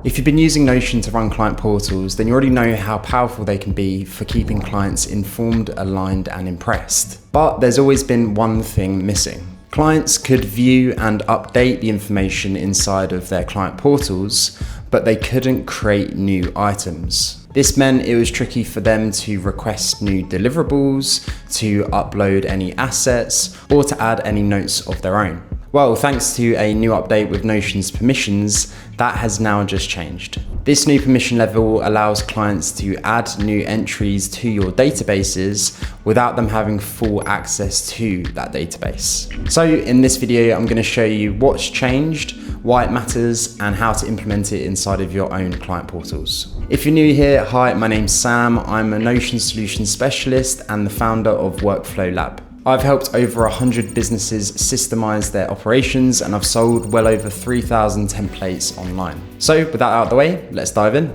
If you've been using Notion to run client portals, then you already know how powerful they can be for keeping clients informed, aligned, and impressed. But there's always been one thing missing. Clients could view and update the information inside of their client portals, but they couldn't create new items. This meant it was tricky for them to request new deliverables, to upload any assets, or to add any notes of their own. Well, thanks to a new update with Notion's permissions, that has now just changed. This new permission level allows clients to add new entries to your databases without them having full access to that database. So in this video, I'm going to show you what's changed, why it matters, and how to implement it inside of your own client portals. If you're new here, hi, my name's Sam. I'm a Notion Solutions Specialist and the founder of Workflow Lab. I've helped over 100 businesses systemize their operations, and I've sold well over 3,000 templates online. So with that out of the way, let's dive in.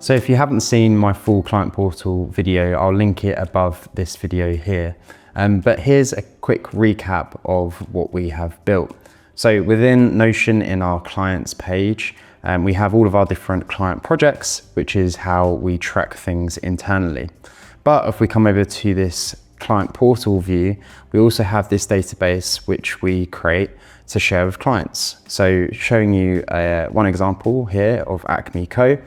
So if you haven't seen my full client portal video, I'll link it above this video here. But here's a quick recap of what we have built. So within Notion, in our clients page, we have all of our different client projects, which is how we track things internally. But if we come over to this client portal view, we also have this database which we create to share with clients. So showing you one example here of Acme Co.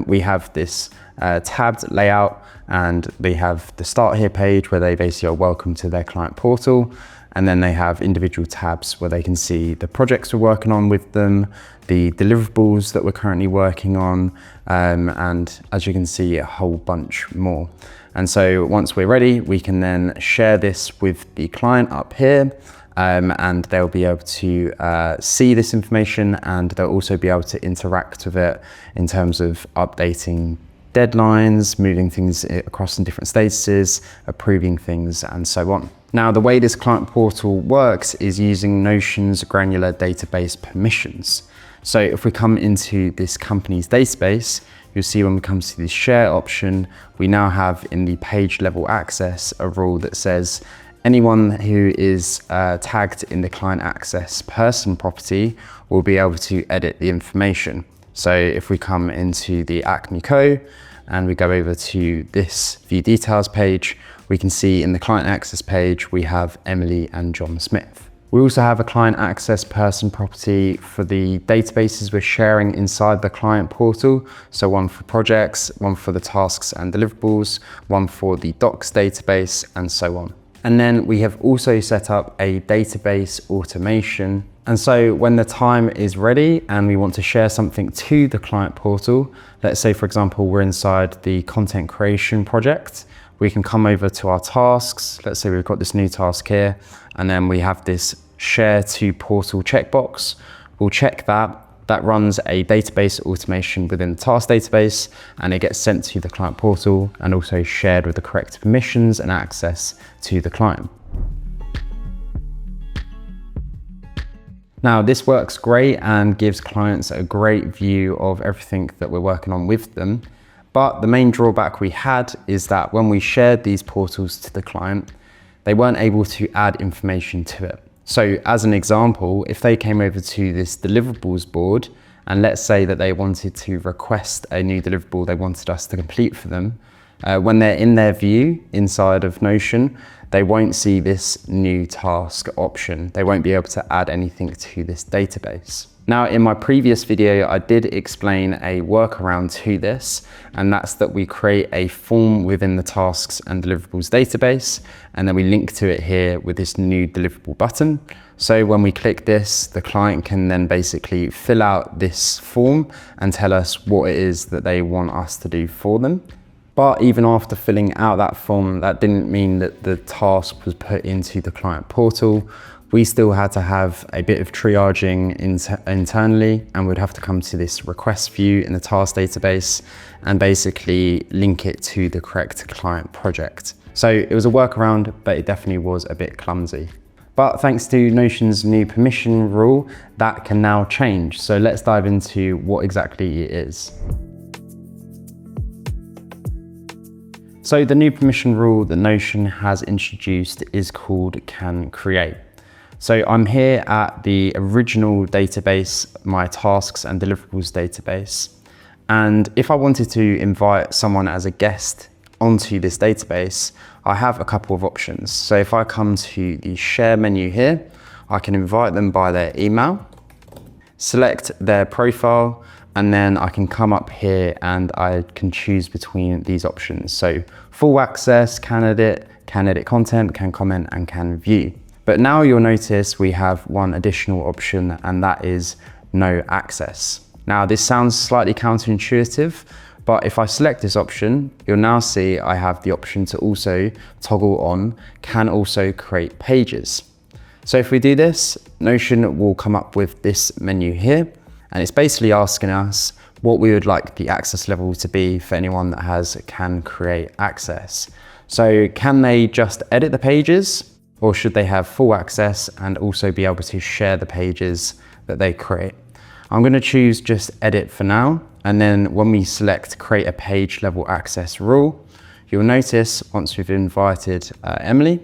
We have this tabbed layout, and they have the start here page where they basically are welcome to their client portal. And then they have individual tabs where they can see the projects we're working on with them, the deliverables that we're currently working on, and as you can see, a whole bunch more. And so once we're ready, we can then share this with the client up here, and they'll be able to see this information, and they'll also be able to interact with it in terms of updating deadlines, moving things across in different statuses, approving things, and so on. Now, the way this client portal works is using Notion's granular database permissions. So if we come into this company's database, you'll see when we come to the share option, we now have in the page level access a rule that says anyone who is tagged in the client access person property will be able to edit the information. So if we come into the Acme Co and we go over to this view details page, we can see in the client access page, we have Emily and John Smith. We also have a client access person property for the databases we're sharing inside the client portal. So one for projects, one for the tasks and deliverables, one for the docs database, and so on. And then we have also set up a database automation. And so when the time is ready and we want to share something to the client portal, let's say, for example, we're inside the content creation project, we can come over to our tasks. Let's say we've got this new task here, and then we have this share to portal checkbox. We'll check that. That runs a database automation within the task database, and it gets sent to the client portal and also shared with the correct permissions and access to the client. Now, this works great and gives clients a great view of everything that we're working on with them. But the main drawback we had is that when we shared these portals to the client, they weren't able to add information to it. So as an example, if they came over to this deliverables board, and let's say that they wanted to request a new deliverable they wanted us to complete for them, when they're in their view inside of Notion, they won't see this new task option. They won't be able to add anything to this database. Now, in my previous video, I did explain a workaround to this, and that's that we create a form within the tasks and deliverables database, and then we link to it here with this new deliverable button. So when we click this, the client can then basically fill out this form and tell us what it is that they want us to do for them. But even after filling out that form, that didn't mean that the task was put into the client portal. We still had to have a bit of triaging internally, and we'd have to come to this request view in the task database and basically link it to the correct client project. So it was a workaround, but it definitely was a bit clumsy. But thanks to Notion's new permission rule, that can now change. So let's dive into what exactly it is. So the new permission rule that Notion has introduced is called can create. So I'm here at the original database, my tasks and deliverables database. And if I wanted to invite someone as a guest onto this database, I have a couple of options. So if I come to the share menu here, I can invite them by their email, select their profile, and then I can come up here and I can choose between these options. So full access, can edit content, can comment, and can view. But now you'll notice we have one additional option, and that is no access. Now this sounds slightly counterintuitive, but if I select this option, you'll now see I have the option to also toggle on can also create pages. So if we do this, Notion will come up with this menu here, and it's basically asking us what we would like the access level to be for anyone that has can create access. So can they just edit the pages, or should they have full access and also be able to share the pages that they create? I'm going to choose just edit for now, and then when we select create a page level access rule, you'll notice once we've invited Emily,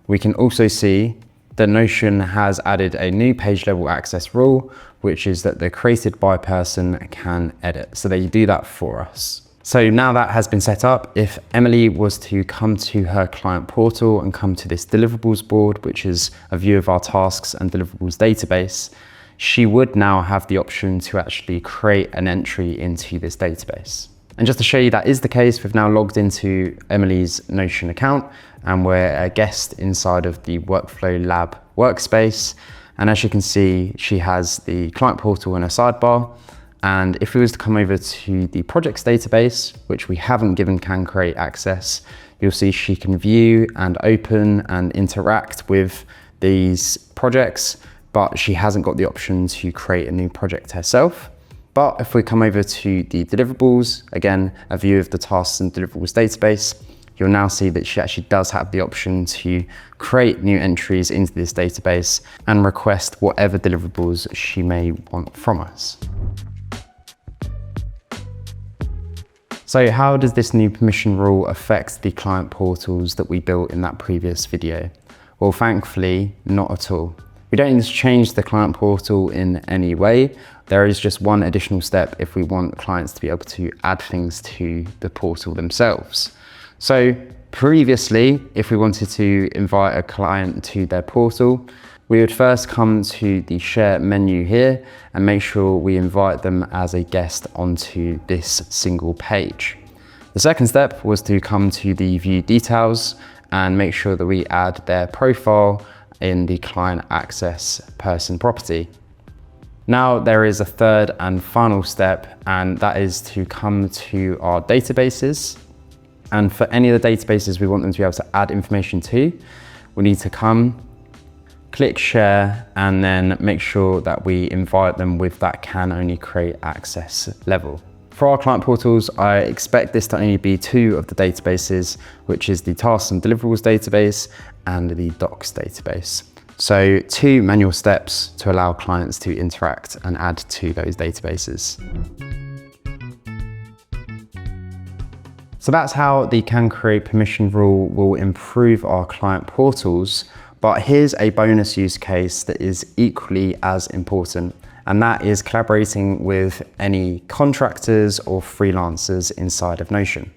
we can also see that Notion has added a new page level access rule, which is that the created by person can edit. So they do that for us. So now that has been set up, if Emily was to come to her client portal and come to this deliverables board, which is a view of our tasks and deliverables database, she would now have the option to actually create an entry into this database. And just to show you that is the case, we've now logged into Emily's Notion account, and we're a guest inside of the Workflow Lab workspace. And as you can see, she has the client portal in a sidebar. And if we was to come over to the projects database, which we haven't given can create access, you'll see she can view and open and interact with these projects, but she hasn't got the option to create a new project herself. But if we come over to the deliverables, again, a view of the tasks and deliverables database, you'll now see that she actually does have the option to create new entries into this database and request whatever deliverables she may want from us. So how does this new permission rule affect the client portals that we built in that previous video? Well, thankfully, not at all. We don't need to change the client portal in any way. There is just one additional step if we want clients to be able to add things to the portal themselves. So previously, if we wanted to invite a client to their portal, we would first come to the share menu here and make sure we invite them as a guest onto this single page. The second step was to come to the view details and make sure that we add their profile in the client access person property. Now there is a third and final step, and that is to come to our databases. And for any of the databases we want them to be able to add information to, we need to come, click share, and then make sure that we invite them with that can only create access level. For our client portals, I expect this to only be two of the databases, which is the tasks and deliverables database and the docs database. So 2 manual steps to allow clients to interact and add to those databases. So that's how the can create permission rule will improve our client portals. But here's a bonus use case that is equally as important, and that is collaborating with any contractors or freelancers inside of Notion.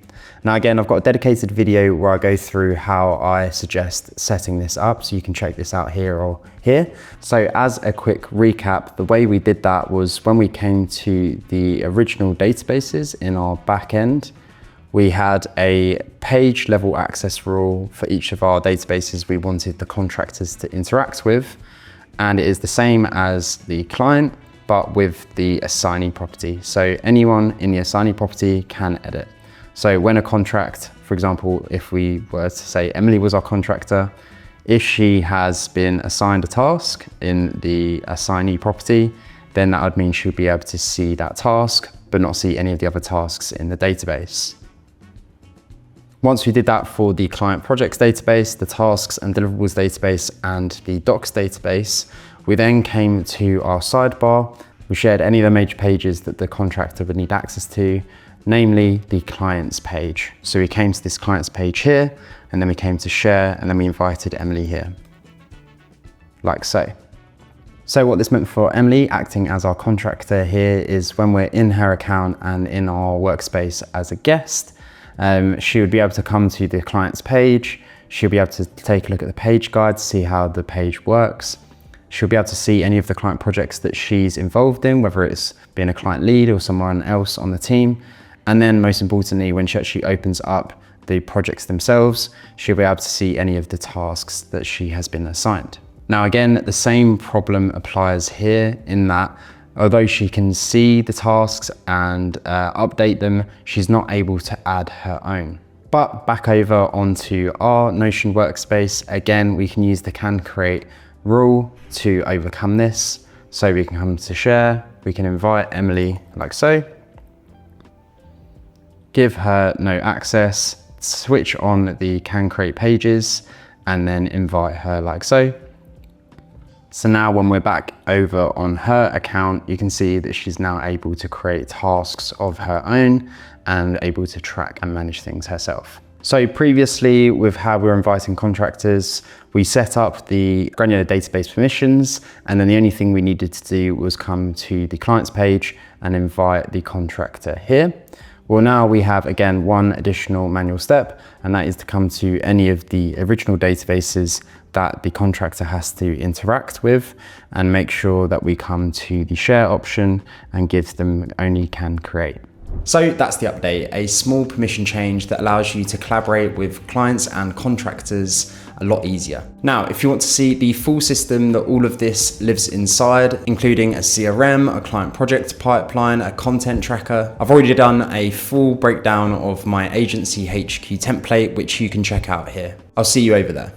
Now again, I've got a dedicated video where I go through how I suggest setting this up, so you can check this out here or here. So as a quick recap, the way we did that was when we came to the original databases in our back end, we had a page level access rule for each of our databases we wanted the contractors to interact with. And it is the same as the client, but with the assignee property. So anyone in the assignee property can edit. So when a contract, for example, if we were to say Emily was our contractor, if she has been assigned a task in the assignee property, then that would mean she'll be able to see that task, but not see any of the other tasks in the database. Once we did that for the client projects database, the tasks and deliverables database, and the docs database, we then came to our sidebar. We shared any of the major pages that the contractor would need access to, namely the clients page. So we came to this clients page here, and then we came to share, and then we invited Emily here. like so. So what this meant for Emily, acting as our contractor here, is when we're in her account and in our workspace as a guest, she would be able to come to the client's page. She'll be able to take a look at the page guide to see how the page works. She'll be able to see any of the client projects that she's involved in, whether it's being a client lead or someone else on the team. And then most importantly, when she actually opens up the projects themselves, she'll be able to see any of the tasks that she has been assigned. Now again, the same problem applies here in that although she can see the tasks and update them, she's not able to add her own. But back over onto our Notion workspace, again, we can use the can create rule to overcome this. So we can come to share, we can invite Emily like so, give her no access, switch on the can create pages, and then invite her like so. So now when we're back over on her account, you can see that she's now able to create tasks of her own and able to track and manage things herself. So previously, with how we were inviting contractors, we set up the granular database permissions, and then the only thing we needed to do was come to the client's page and invite the contractor here. Well, now we have, again, one additional manual step, and that is to come to any of the original databases that the contractor has to interact with and make sure that we come to the share option and give them only can create. So that's the update, a small permission change that allows you to collaborate with clients and contractors a lot easier. Now, if you want to see the full system that all of this lives inside, including a CRM, a client project pipeline, a content tracker, I've already done a full breakdown of my agency HQ template, which you can check out here. I'll see you over there.